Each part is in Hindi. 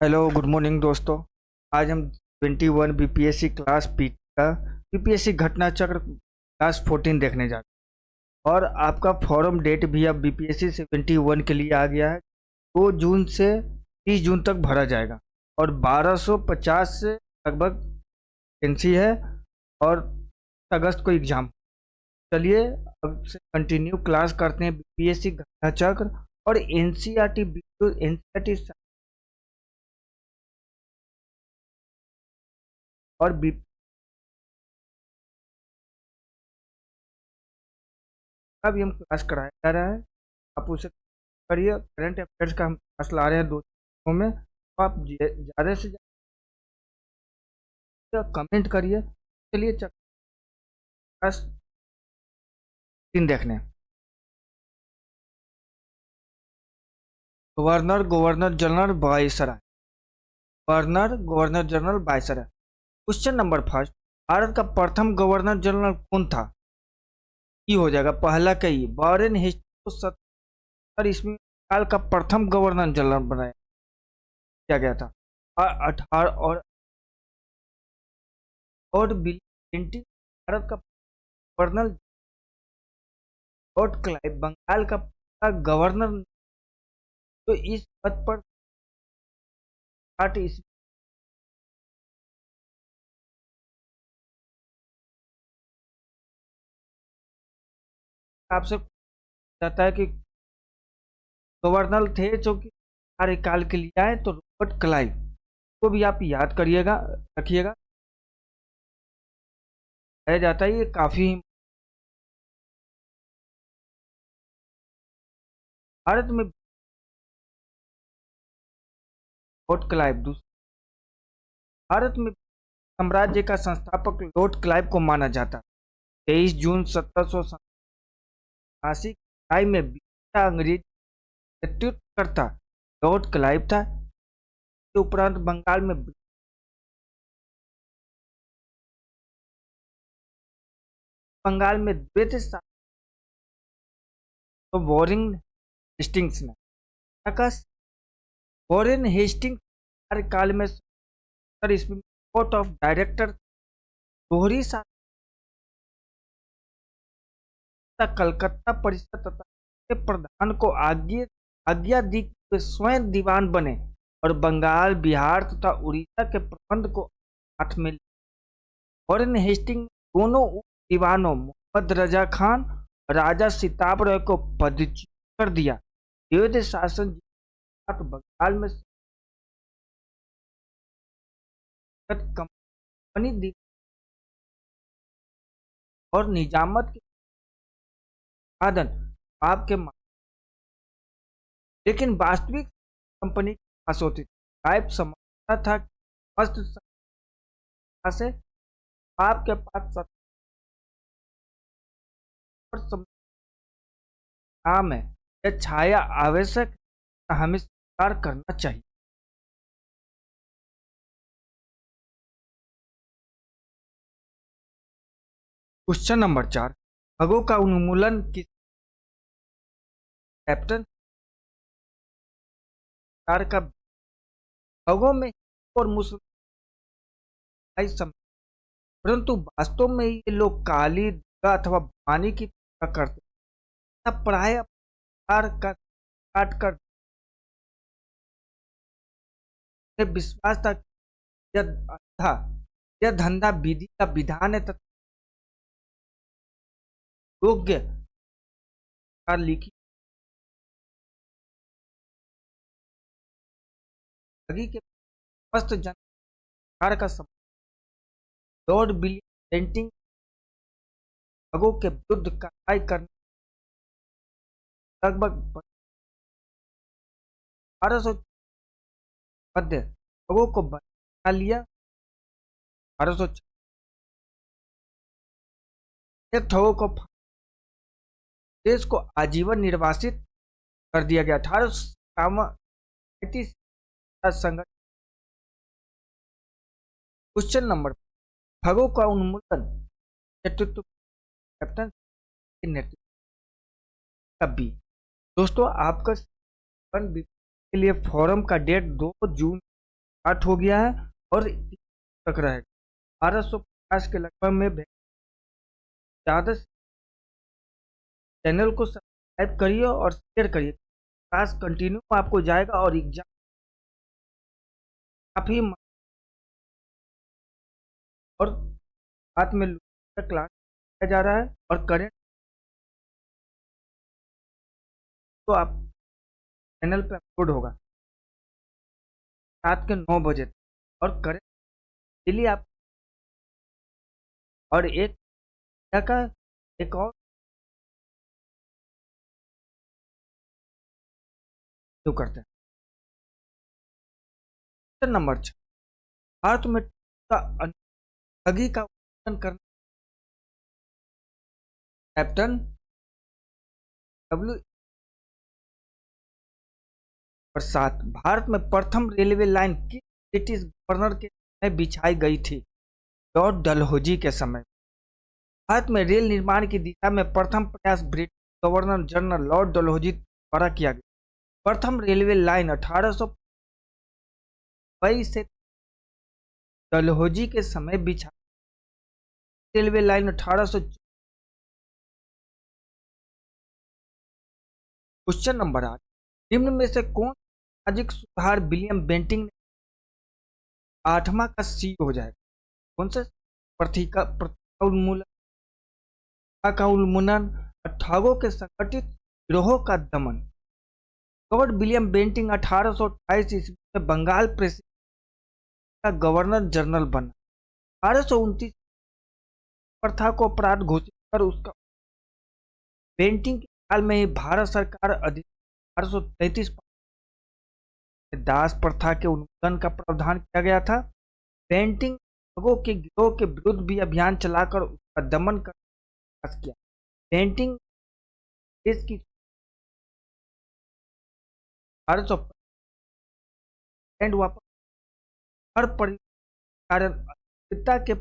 हेलो गुड मॉर्निंग दोस्तों। आज हम 21 बीपीएससी क्लास पी का बीपीएससी घटना चक्र क्लास 14 देखने जा रहे हैं। और आपका फॉर्म डेट भी अब बीपीएससी 71 के लिए आ गया है। 2 जून से 30 जून तक भरा जाएगा और 1250 से लगभग वैकेंसी है और अगस्त को एग्जाम। चलिए अब से कंटिन्यू क्लास करते हैं बीपीएससी घटना चक्र और एनसीईआरटी वीडियो एनसीईआरटी और का भी हम क्लास कराया जा रहा है। आप उसे करिए। करंट अफेयर्स का हम क्लास ला रहे हैं 2 में, तो आप ज़्यादा से ज़्यादा कमेंट करिए। चलिए क्लास 3 देखने। Governor governor general viceroy. Governor general viceroy. Question number first, Bharat का प्रथम गवर्नर जनरल कौन था? ये हो जाएगा पहला कई वॉरेन हेस्टिंग्स को 70 ईस्वी में काल का प्रथम गवर्नर जनरल बनाया किया गया था। और 18 और बिल क्लिंटन भारत का गवर्नर। लॉर्ड क्लाइव बंगाल का पहला गवर्नर तो इस पद पर 60 ईस्वी। आपसे जाता है कि गवर्नर थे जो कि कार्यकाल के लिए आए, तो रॉबर्ट क्लाइव को भी आप याद करिएगा, रखिएगा। कहा जाता है ये काफी भारत में लॉर्ड क्लाइव भारत में साम्राज्य का संस्थापक लॉर्ड क्लाइव को माना जाता है। 23 जून 1788 ईसाई में बीटा अंग्रेजी नेतृत्वकर्ता लॉर्ड क्लाइव था। के उपरांत बंगाल में द्वैत शासन तो वॉरेन हेस्टिंग्स कार्यकाल में 70 ईस्वी में कोर्ट ऑफ डायरेक्टर दोहरी शासन कलकत्ता परिषद तथा के प्रधान को आज्ञा दी कि वे स्वयं दीवान बने और बंगाल, बिहार तथा उड़ीसा के प्रबंध को हाथ में लिया। वॉरेन हेस्टिंग दोनों उप दीवानों मोहम्मद रजा खान और राजा सिताब रॉय को पदच्युत कर दिया। द्वैध शासन बंगाल में कंपनी दी और निजामत के साधन आपके, लेकिन वास्तविक कंपनी के पास होती थी। टाइप समझता था कि मस्त से आपके पास काम है, यह छाया आवश्यक हमें स्वीकार करना चाहिए। क्वेश्चन नंबर 4, भगों का उन्मूलन किस कैप्टन का? भगों में और मुस्लिम, परंतु वास्तव में ये लोग काली, दुर्गा अथवा भवानी की पूजा करते तब प्राय का काट कर विश्वास था कि यह धंधा विधि का विधान है तथा योग्य लिखी के स्पष्ट जनकार का समय लॉर्ड विलियम बेंटिंग भगों के विरुद्ध कार्रवाई करने लगभग 1200 मध्य भगों को बना लिया। 1200 एक ठगों को देश को आजीवन निर्वासित कर दिया गया। 1835 संगठन। क्वेश्चन नंबर, भगों का उन्मूलन नेतृत्व कैप्टन के नेतृत्व कभी? दोस्तों आपका के लिए फॉरम का डेट 2 जून स्टार्ट हो गया है और तक रहेगा। 1250 के लगभग में ज़्यादा चैनल को सब्सक्राइब करिए और शेयर करिए। क्लास कंटिन्यू आपको जाएगा और एग्जाम काफ़ी और साथ में क्लास जा रहा है और करेंट तो आप चैनल पे अपलोड होगा रात के 9 बजे तक और करेंट डेली आप और एक क्या का एक और जो करते हैं। क्वेश्चन नंबर 6, भारत में का ठगी का उल्लंघन करना कैप्टन डब्ल्यू प्रसाद। भारत में प्रथम रेलवे लाइन किस ब्रिटिश गवर्नर के समय बिछाई गई थी? लॉर्ड डलहौजी के समय। भारत में रेल निर्माण की दिशा में प्रथम प्रयास British governor general Lord Dalhousie द्वारा किया गया। प्रथम रेलवे लाइन 1822 से डलहौजी के समय बिछाई। Railway line 1800। क्वेश्चन नंबर 8, निम्न में से कौन सामाजिक सुधार विलियम बेंटिंग ने 8वां का CEO हो जाएगा? कौन से? प्रथा उन्मूलन, का उन्मूलन, ठगों के संगठित गिरोहों का दमन। लॉर्ड विलियम बेंटिंग 1828 ईस्वी में बंगाल प्रेसिडेंसी का गवर्नर जनरल बना। 1829 प्रथा को अपराध घोषित कर उसका बेंटिंग के काल में ही भारत सरकार अधिनियम 1833 में दास प्रथा के उन्मूलन का प्रावधान किया गया था। बेंटिंग ठगों के गिरोह के विरुद्ध भी अभियान चलाकर उसका दमन करने का प्रयास किया। बेंटिंग देश की 1800 वापस हर कारण अस्थिरता के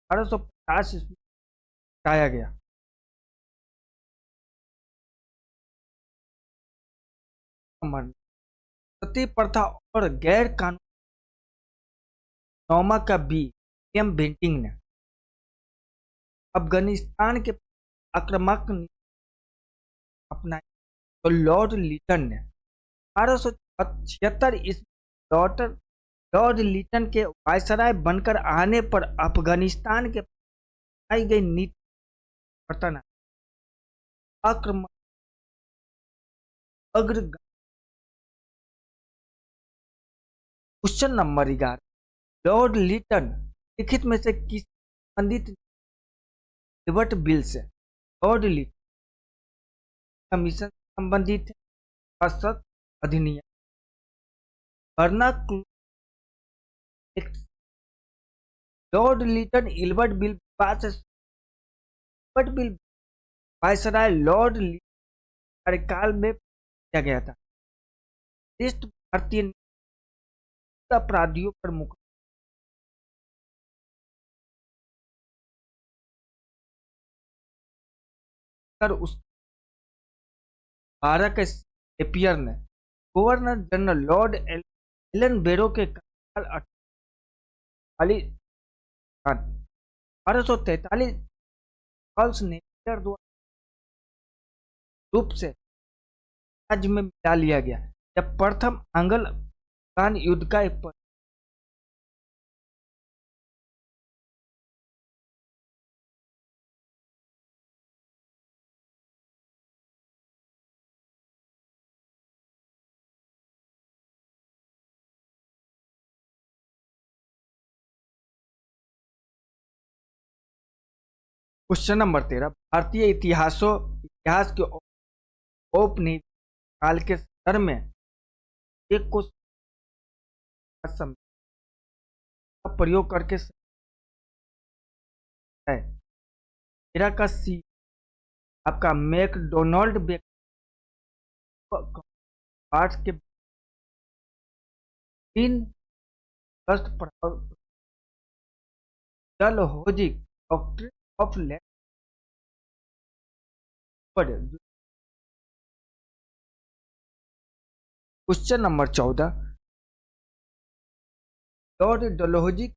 1850 ईस्वी हटाया गया। सती प्रथा और गैर कानूनी नौमा का भी विलियम बेंटिंग ने अफगानिस्तान के आक्रामक अपनाया तो लॉर्ड लिटन ने 1876 ईस्वी लॉर्ड लिटन के वायसराय बनकर आने पर अफगानिस्तान के अपनाई गई नीति परिवर्तन आक्रामक अग्र। क्वेश्चन नंबर 11, लॉर्ड लिटन लिखित में से किस संबंधित लिबर्ट बिल से? लॉर्ड लिटन कमीशन से संबंधित है, अधिनियम, vernacular act. Lord Lytton Ilbert bill विवाद से Ilbert bill viceroy Lord Lytton कार्यकाल में किया गया था। वरिष्ठ भारतीय अपराधियों पर मुकदमा कर उस 12 के नेपियर ने गवर्नर जनरल लॉर्ड एलन बेरो के कार्यकाल 1843 चार्ल्स नेपियर द्वारा रूप से राज्य में मिला लिया गया जब प्रथम आंग्ल अफगान युद्ध का एक क्वेश्चन नंबर 13, भारतीय इतिहास के औपनिवेशिक काल के संदर्भ में एक को का प्रयोग करके है। 13 का सी आपका मैकडोनाल्ड पार्ट्स के 3 अगस्त Dalhousie doctrine of land. Question number 14, Lord Dalhousie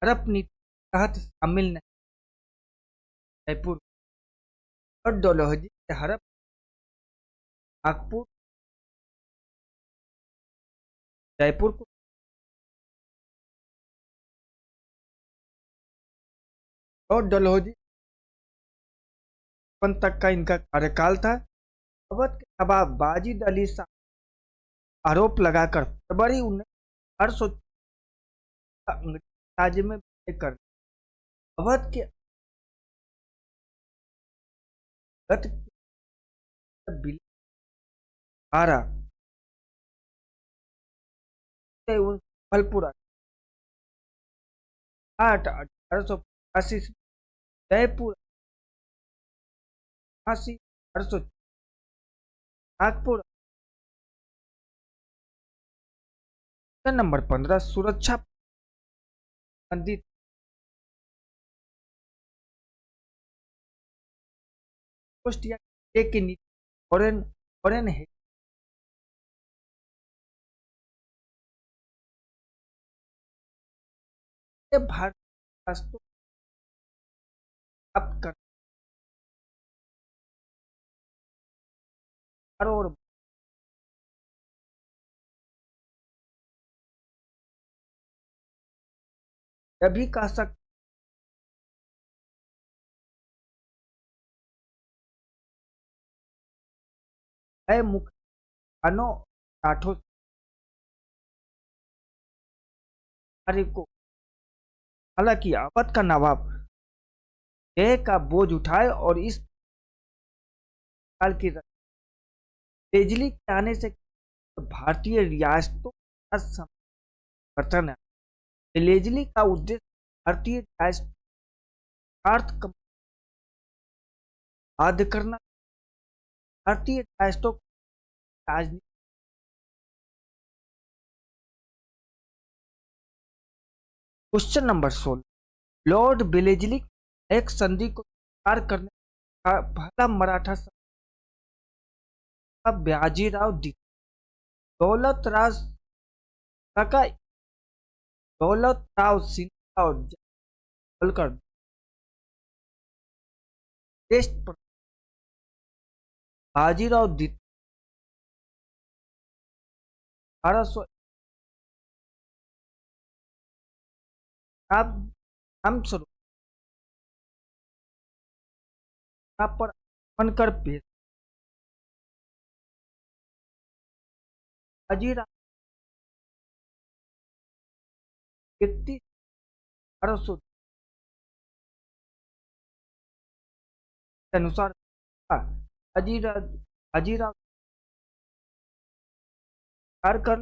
हड़प नीति के तहत शामिल नहीं। जयपुर, लॉर्ड डलहौजी के हड़प नागपुर जयपुर को लॉर्ड डलहौजी तक का इनका कार्यकाल था। अवध के नवाब वाजिद अली शाह आरोप लगाकर फरवरी 1800 अंग्रेज राज्य में विलय कर अवध के फलपुरा 1885 जयपुर 1800 नागपुर। नंबर 15 सुरक्षा संबंधित पोस्ट या के नीति फॉरेन है। भारत राष्ट्र प्राप्त कर और यह भी कह सकते है मुख्य खानों राठौर को। हालांकि अवध का नवाब देह का बोझ उठाए और इस साल की तेजली के आने से भारतीय रियासतों का समर्थन है। लेजली का उद्देश्य भारतीय रियासत बाध्य करना, भारतीय रियासतों राजनीति। क्वेश्चन नंबर 16 लॉर्ड बेलेजली एक संधि को स्वीकार करने का पहला मराठा ब्याजीराव दौलत राव सिंह और होलकर बाजीराव द्वितीय 1800 पर बनकर पेश बाजीराव 1800 के अनुसार बाजीराव कर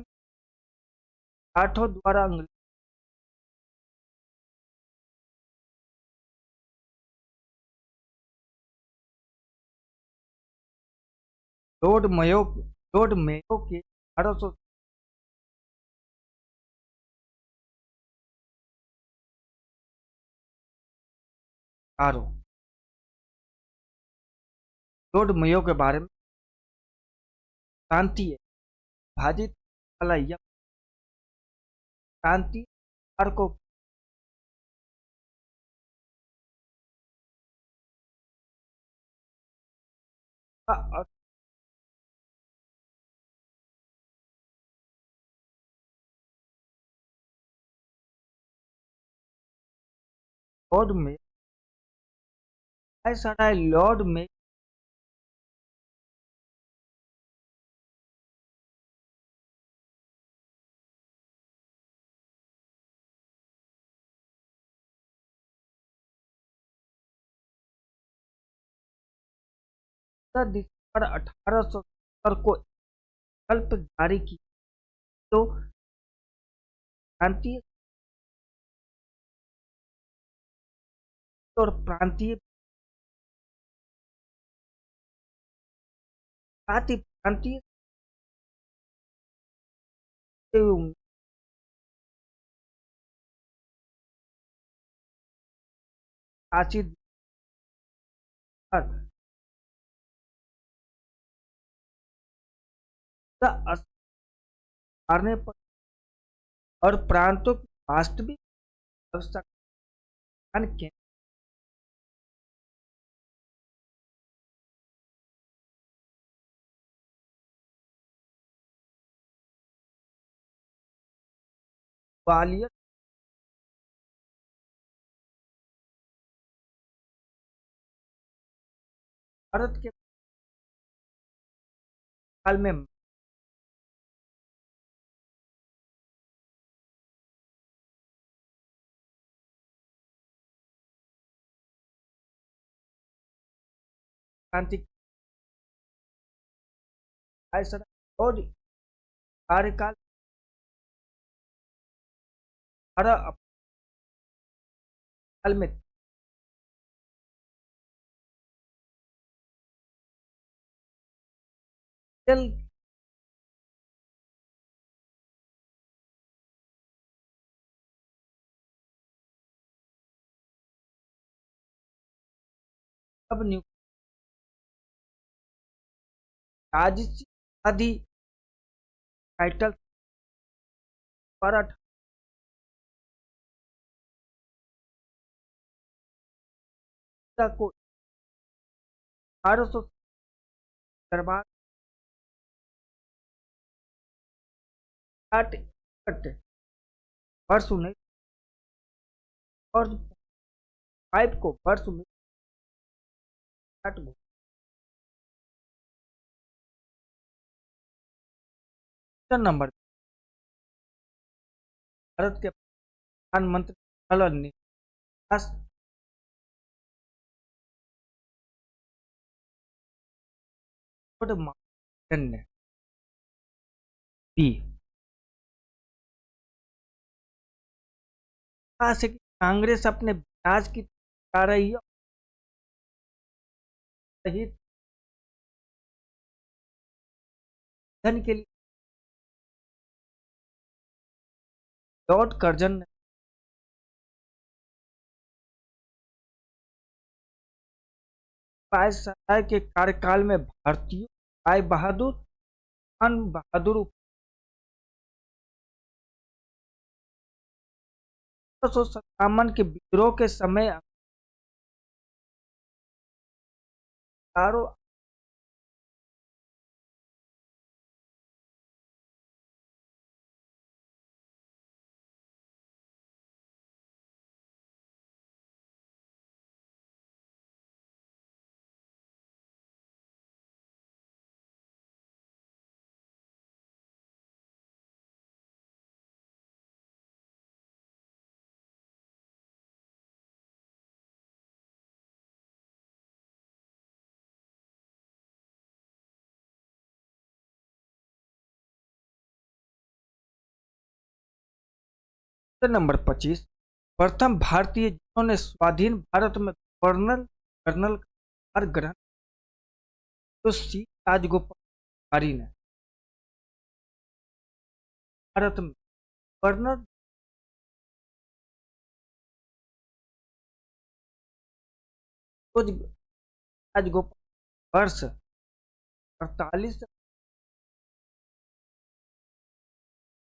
राठौर द्वारा अंग्रेज लॉर्ड मेयो के 1800 लॉर्ड मेयो के बारे में प्रांतीय भाजित प्रांतीय को लॉर्ड में ऐसा है लॉर्ड में दिसंबर 1870 को विकल्प जारी की तो प्रांतीय और प्रांतीय प्रांतीय शासित मारने पर और प्रांतों वास्तविक आवश्यकता के ग्वालियर भारत के काल में क्रांति और कार्यकाल 18 अप्रैल में तेल अब नियुक्त राजसी आदि टाइटल पर को 1800 दरबार 8 वर्ष 19 और 5 को वर्ष 1960 नंबर भारत के प्रधानमंत्री जवाहरलाल नेहरू ने दी कहा से कि कांग्रेस अपने ब्याज की जा रही है सहित धन के लिए लॉर्ड कर्जन ने वायसराय के कार्यकाल में भारतीय राय बहादुर खान बहादुर 1857 के विद्रोह के समय हजारों नंबर 25 प्रथम भारतीय जिन्होंने स्वाधीन भारत में गवर्नर कर्नल का ग्रहण तो सी राजगोपाल ने भारत में गवर्नर राजगोपाल वर्ष 48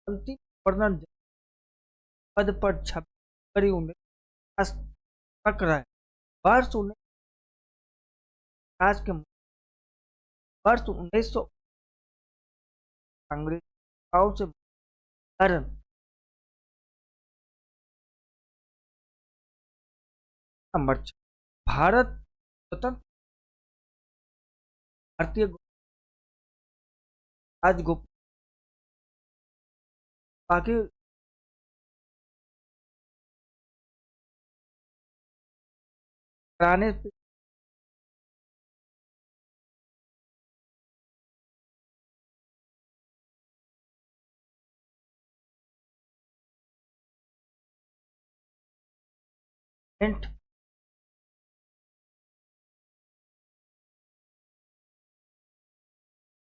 अंतिम गवर्नर पद पर 26 तक रहे वर्ष 19 के वर्ष 1900 कांग्रेस से कारण नंबर 6 भारत स्वतंत्र भारतीय राजगोपाल बाकी कराने